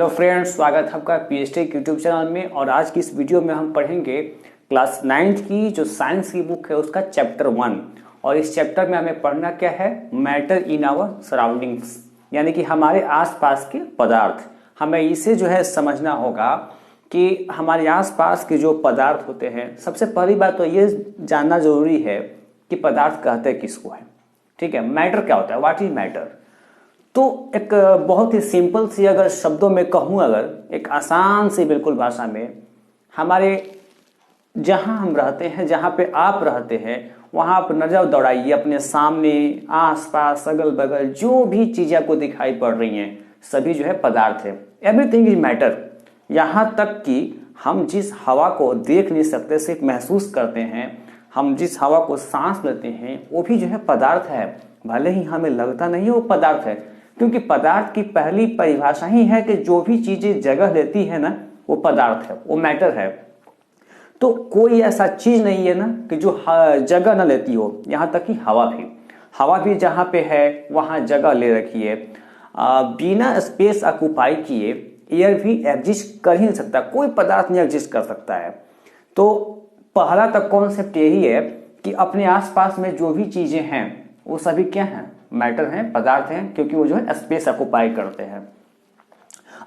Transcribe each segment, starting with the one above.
Hello friends, स्वागत है आपका पीएचटेक यूट्यूब चैनल में। और आज की इस वीडियो में हम पढ़ेंगे क्लास 9th की जो साइंस की बुक है उसका चैप्टर 1। और इस चैप्टर में हमें पढ़ना क्या है, मैटर इन आवर सराउंडिंग्स, यानी कि हमारे आसपास के पदार्थ। हमें इसे जो है समझना होगा कि हमारे आसपास के जो पदार्थ होते हैं, सबसे पहली बात तो ये जानना जरूरी है कि पदार्थ कहते किसको है। ठीक है, मैटर क्या होता है, व्हाट इज मैटर। तो एक बहुत ही सिंपल सी अगर शब्दों में कहूँ, अगर एक आसान सी बिल्कुल भाषा में, हमारे जहाँ हम रहते हैं, जहाँ पे आप रहते हैं, वहाँ आप नजर दौड़ाइए अपने सामने, आसपास, अगल बगल जो भी चीज़ें आपको दिखाई पड़ रही हैं सभी जो है पदार्थ है। Everything is matter. यहाँ तक कि हम जिस हवा को देख नहीं सकते, सिर्फ महसूस करते हैं, हम जिस हवा को सांस लेते हैं वो भी जो है पदार्थ है, भले ही हमें लगता नहीं है वो पदार्थ है। क्योंकि पदार्थ की पहली परिभाषा ही है कि जो भी चीजें जगह लेती है ना वो पदार्थ है, वो मैटर है। तो कोई ऐसा चीज नहीं है ना कि जो जगह न लेती हो। यहाँ तक कि हवा भी जहाँ पे है वहाँ जगह ले रखी है। बिना स्पेस ऑक्युपाई किए एयर भी एग्जिस्ट कर ही नहीं सकता, कोई पदार्थ नहीं एग्जिस्ट कर सकता है। तो पहला तक कॉन्सेप्ट यही है कि अपने आसपास में जो भी चीजें हैं वो सभी क्या हैं, मैटर हैं, पदार्थ हैं, क्योंकि वो जो है स्पेस ऑक्युपाई करते हैं।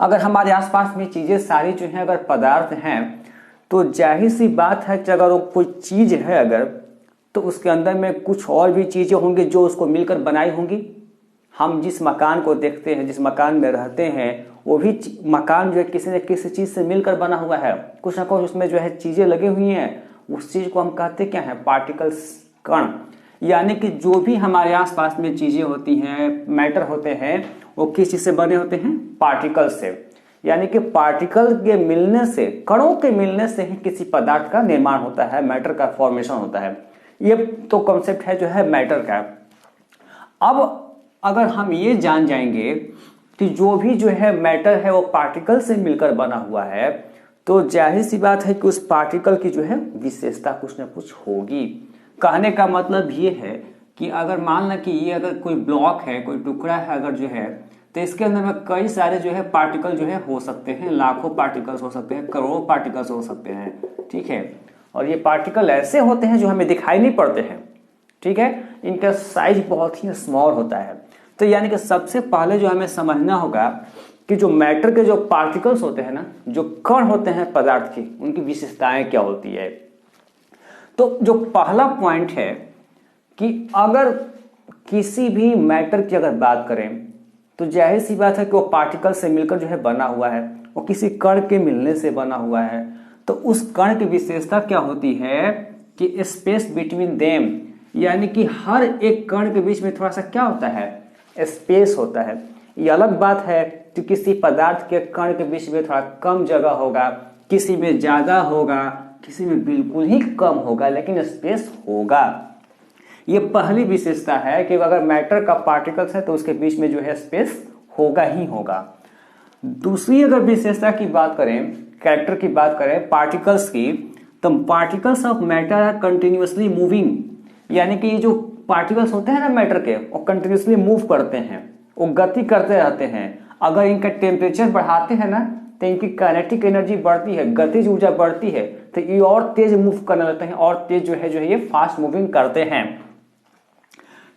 अगर हमारे आसपास में चीजें सारी जो हैं अगर पदार्थ हैं तो जाहिर सी बात है कि अगर वो कोई चीज है अगर, तो उसके अंदर में कुछ और भी चीजें होंगी जो उसको मिलकर बनाई होंगी। हम जिस मकान को देखते हैं, जिस मकान में रहते हैं, वो भी मकान जो है किसी न किसी चीज से मिलकर बना हुआ है। कुछ ना कुछ उसमें जो है चीजें लगी हुई हैं, उस चीज को हम कहते क्या है, पार्टिकल्स, कण। यानी कि जो भी हमारे आसपास में चीजें होती हैं, मैटर होते हैं, वो किस चीज से बने होते हैं, पार्टिकल से। यानी कि पार्टिकल के मिलने से, कणों के मिलने से ही किसी पदार्थ का निर्माण होता है, मैटर का फॉर्मेशन होता है। ये तो कॉन्सेप्ट है जो है मैटर का। अब अगर हम ये जान जाएंगे कि जो भी जो है मैटर है वो पार्टिकल से मिलकर बना हुआ है, तो जाहिर सी बात है कि उस पार्टिकल की जो है विशेषता कुछ ना कुछ होगी। कहने का मतलब ये है कि अगर मान लें कि ये अगर कोई ब्लॉक है, कोई टुकड़ा है अगर जो है, तो इसके अंदर में कई सारे जो है पार्टिकल जो है हो सकते हैं, लाखों पार्टिकल्स हो सकते हैं, करोड़ों पार्टिकल्स हो सकते हैं। ठीक है, और ये पार्टिकल ऐसे होते हैं जो हमें दिखाई नहीं पड़ते हैं। ठीक है, इनका साइज बहुत ही स्मॉल होता है। तो यानी कि सबसे पहले जो हमें समझना होगा कि जो मैटर के जो पार्टिकल्स होते हैं ना, जो कण होते हैं पदार्थ की, उनकी विशेषताएं क्या होती है। तो जो पहला पॉइंट है कि अगर किसी भी मैटर की अगर बात करें तो जाहिर सी बात है कि वो पार्टिकल से मिलकर जो है बना हुआ है, वो किसी कण के मिलने से बना हुआ है। तो उस कण की विशेषता क्या होती है कि स्पेस बिटवीन देम, यानी कि हर एक कण के बीच में थोड़ा सा क्या होता है, स्पेस होता है। ये अलग बात है कि किसी पदार्थ के कण के बीच में थोड़ा कम जगह होगा, किसी में ज्यादा होगा, किसी में बिल्कुल ही कम होगा, लेकिन स्पेस होगा। ये पहली विशेषता है कि अगर मैटर का पार्टिकल्स है तो उसके बीच में जो है स्पेस होगा ही होगा। दूसरी अगर विशेषता की बात करें, कैरेक्टर की बात करें पार्टिकल्स की, तो particles of matter are continuously moving. यानी कि ये जो पार्टिकल्स होते हैं ना मैटर के, वो कंटिन्यूअसली मूव करते हैं, वो गति करते रहते हैं। अगर इनका टेम्परेचर बढ़ाते हैं ना तो इनकी काइनेटिक एनर्जी बढ़ती है, गतिज ऊर्जा बढ़ती है, तो ये और तेज मूव करने लगते हैं, और तेज जो है ये फास्ट मूविंग करते हैं।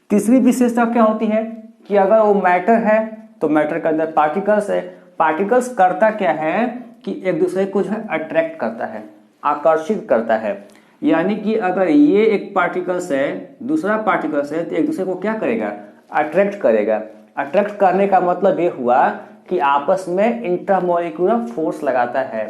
तीसरी विशेषता क्या होती है कि अगर वो मैटर है तो मैटर के अंदर पार्टिकल्स है। पार्टिकल्स करता क्या है कि एक दूसरे को जो है अट्रैक्ट करता है, आकर्षित करता है। यानी कि अगर ये एक पार्टिकल्स है, दूसरा पार्टिकल्स है, तो एक दूसरे को क्या करेगा, अट्रैक्ट करेगा। अट्रैक्ट करने का मतलब ये हुआ कि आपस में इंटरमोलिकुलर फोर्स लगाता है,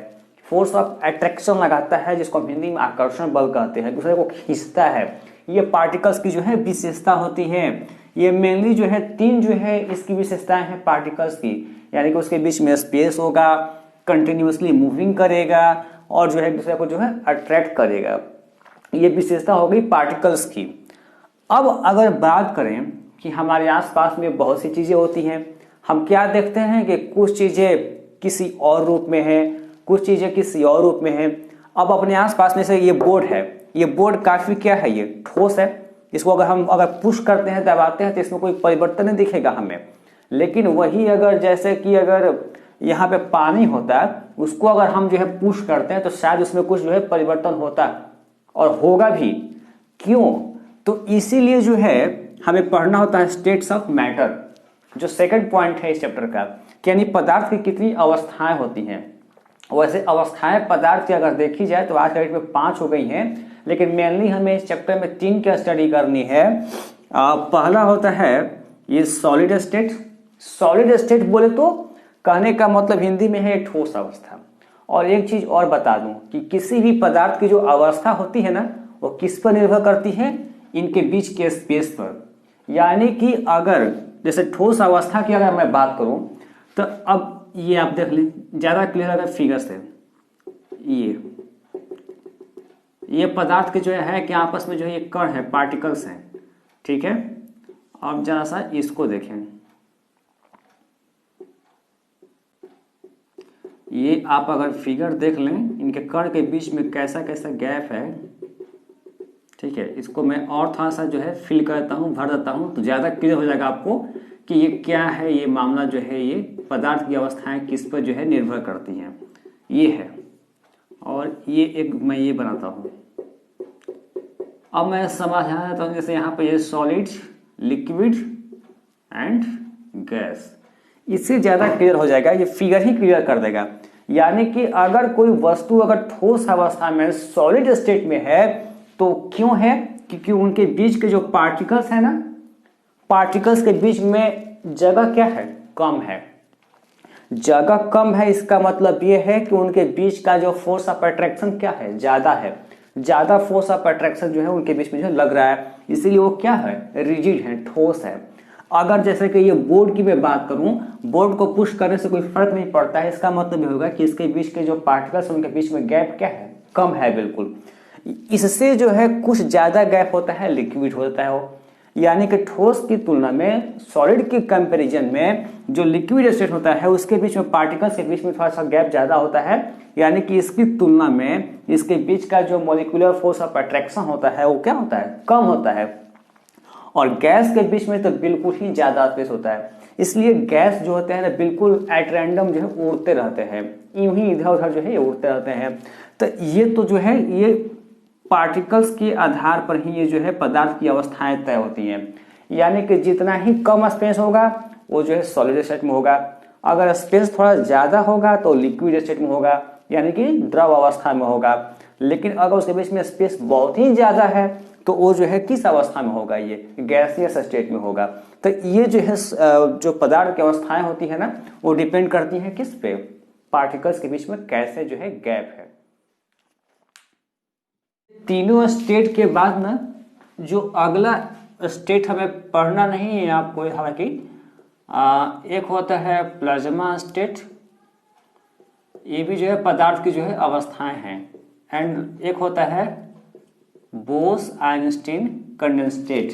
फोर्स ऑफ अट्रैक्शन लगाता है, जिसको हम हिंदी में आकर्षण बल कहते हैं, दूसरे को खींचता है। ये पार्टिकल्स की जो है विशेषता होती है। ये मेनली जो है तीन जो है इसकी विशेषताएं हैं पार्टिकल्स की, यानी कि उसके बीच में स्पेस होगा, कंटिन्यूअसली मूविंग करेगा, और जो है दूसरे को जो है अट्रैक्ट करेगा। ये विशेषता हो गई पार्टिकल्स की। अब अगर बात करें कि हमारे आसपास में बहुत सी चीजें होती हैं, हम क्या देखते हैं कि कुछ चीजें किसी और रूप में है, कुछ चीजें किसी और रूप में है। अब अपने आसपास में से ये बोर्ड है, ये बोर्ड काफी क्या है, ये ठोस है। इसको अगर हम पुश करते हैं, दबाते हैं, तो इसमें कोई परिवर्तन नहीं दिखेगा हमें। लेकिन वही अगर जैसे कि अगर यहाँ पे पानी होता है, उसको अगर हम जो है पुश करते हैं तो शायद उसमें कुछ जो है परिवर्तन होता है और होगा भी। क्यों? तो इसीलिए जो है हमें पढ़ना होता है स्टेट्स ऑफ मैटर, जो सेकंड पॉइंट है इस चैप्टर का, कि यानी पदार्थ की कितनी अवस्थाएं होती हैं। वैसे अवस्थाएं पदार्थ की अगर देखी जाए तो आज के डेट में 5 हो गई हैं, लेकिन मेनली हमें इस चैप्टर में 3 की स्टडी करनी है। पहला होता है ये सॉलिड स्टेट। सॉलिड स्टेट बोले तो कहने का मतलब हिंदी में है ठोस अवस्था। और एक चीज और बता दूं कि किसी भी पदार्थ की जो अवस्था होती है ना, वो किस पर निर्भर करती है? इनके बीच के स्पेस पर। यानी कि अगर जैसे ठोस अवस्था की अगर मैं बात करूं तो अब ये आप देख लें, ज्यादा क्लियर अगर फिगर से, ये पदार्थ के जो है कि आपस में जो है ये कण है, पार्टिकल्स हैं, ठीक है। अब जरा सा इसको देखें, ये आप अगर फिगर देख लें, इनके कण के बीच में कैसा कैसा गैप है, ठीक है। इसको मैं और थोड़ा सा जो है फिल करता हूँ, भर देता हूँ, तो ज़्यादा क्लियर हो जाएगा आपको कि ये क्या है। ये मामला जो है ये पदार्थ की अवस्थाएं किस पर जो है निर्भर करती हैं, ये है। और ये एक मैं ये बनाता हूँ। अब मैं समझाना चाहता हूँ, जैसे यहाँ पे ये सॉलिड, लिक्विड एंड गैस, इससे ज़्यादा क्लियर हो जाएगा, ये फिगर ही क्लियर कर देगा। यानी कि अगर कोई वस्तु अगर ठोस अवस्था में सॉलिड स्टेट में है तो क्यों है? क्योंकि उनके बीच के जो पार्टिकल्स है ना, पार्टिकल्स के बीच में जगह क्या है? कम है। जगह कम है, इसका मतलब ये है कि उनके बीच का जो फोर्स ऑफ अट्रैक्शन क्या है? ज्यादा है। ज्यादा फोर्स ऑफ अट्रैक्शन जो है उनके बीच में जो लग रहा है, इसीलिए वो क्या है? रिजिड है, ठोस है। अगर जैसे कि ये बोर्ड की मैं बात करूं, बोर्ड को पुश करने से कोई फर्क नहीं पड़ता है, इसका मतलब ये होगा कि इसके बीच के जो पार्टिकल्स उनके बीच में गैप क्या है? कम है, बिल्कुल। इससे जो है कुछ ज्यादा गैप होता है, लिक्विड होता है वो। यानी कि ठोस की तुलना में, सॉलिड के कंपैरिजन में जो लिक्विड स्टेट होता है उसके बीच में पार्टिकल्स के बीच में थोड़ा सा गैप ज्यादा होता है। यानी कि इसकी तुलना में इसके बीच का जो मॉलिक्यूलर फोर्स ऑफ अट्रैक्शन होता है वो क्या होता है? कम होता है। और गैस के बीच में तो बिल्कुल ही ज्यादा स्पेस होता है। इसलिए गैस जो होते हैं ना, बिल्कुल एट रैंडम जो है उड़ते रहते हैं, यूं ही इधर उधर जो है ये उड़ते रहते हैं। तो ये तो जो है ये पार्टिकल्स के आधार पर ही ये जो है पदार्थ की अवस्थाएं तय होती हैं। यानी कि जितना ही कम स्पेस होगा वो जो है सॉलिड स्टेट में होगा, अगर स्पेस थोड़ा ज्यादा होगा तो लिक्विड स्टेट में होगा, यानी कि द्रव अवस्था में होगा। लेकिन अगर उसके बीच में स्पेस बहुत ही ज्यादा है तो वो जो है किस अवस्था में होगा? ये गैसियस स्टेट में होगा। तो ये जो है जो पदार्थ की अवस्थाएं होती है ना, वो डिपेंड करती हैं किस पे? पार्टिकल्स के बीच में कैसे जो है गैप है। तीनों स्टेट के बाद ना जो अगला स्टेट हमें पढ़ना नहीं है आपको, हालांकि एक होता है प्लाज्मा स्टेट, ये भी जो है पदार्थ की जो है अवस्थाएं हैं। एंड एक होता है बोस आइंस्टीन कंडेंसेट,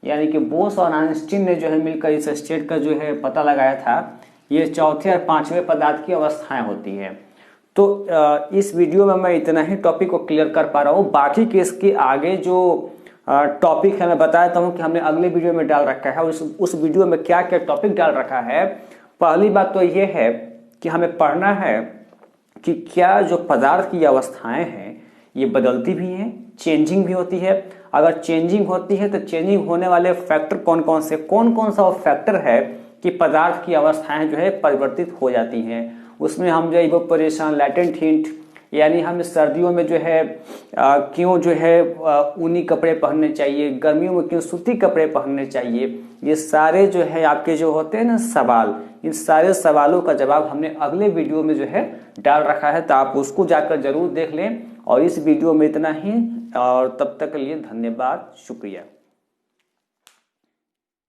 यानी कि बोस और आइंस्टीन ने जो है मिलकर इस स्टेट का जो है पता लगाया था। ये चौथे और पांचवें पदार्थ की अवस्थाएं होती है। तो इस वीडियो में मैं इतना ही टॉपिक को क्लियर कर पा रहा हूँ। बाकी के इसके आगे जो टॉपिक है मैं बता देता हूँ कि हमने अगले वीडियो में डाल रखा है। उस वीडियो में क्या क्या टॉपिक डाल रखा है। पहली बात तो ये है कि हमें पढ़ना है कि क्या जो पदार्थ की अवस्थाएं हैं ये बदलती भी हैं, चेंजिंग भी होती है। अगर चेंजिंग होती है तो चेंजिंग होने वाले फैक्टर कौन कौन सा वो फैक्टर है कि पदार्थ की अवस्थाएं जो है परिवर्तित हो जाती हैं। उसमें हम जो इवेपोरेशन, लैटेंट हीट, यानी हम सर्दियों में जो है क्यों जो है ऊनी कपड़े पहनने चाहिए, गर्मियों में क्यों सूती कपड़े पहनने चाहिए, ये सारे जो है आपके जो होते हैं ना सवाल, इन सारे सवालों का जवाब हमने अगले वीडियो में जो है डाल रखा है। तो आप उसको जाकर जरूर देख लें। और इस वीडियो में इतना ही, और तब तक के लिए धन्यवाद, शुक्रिया।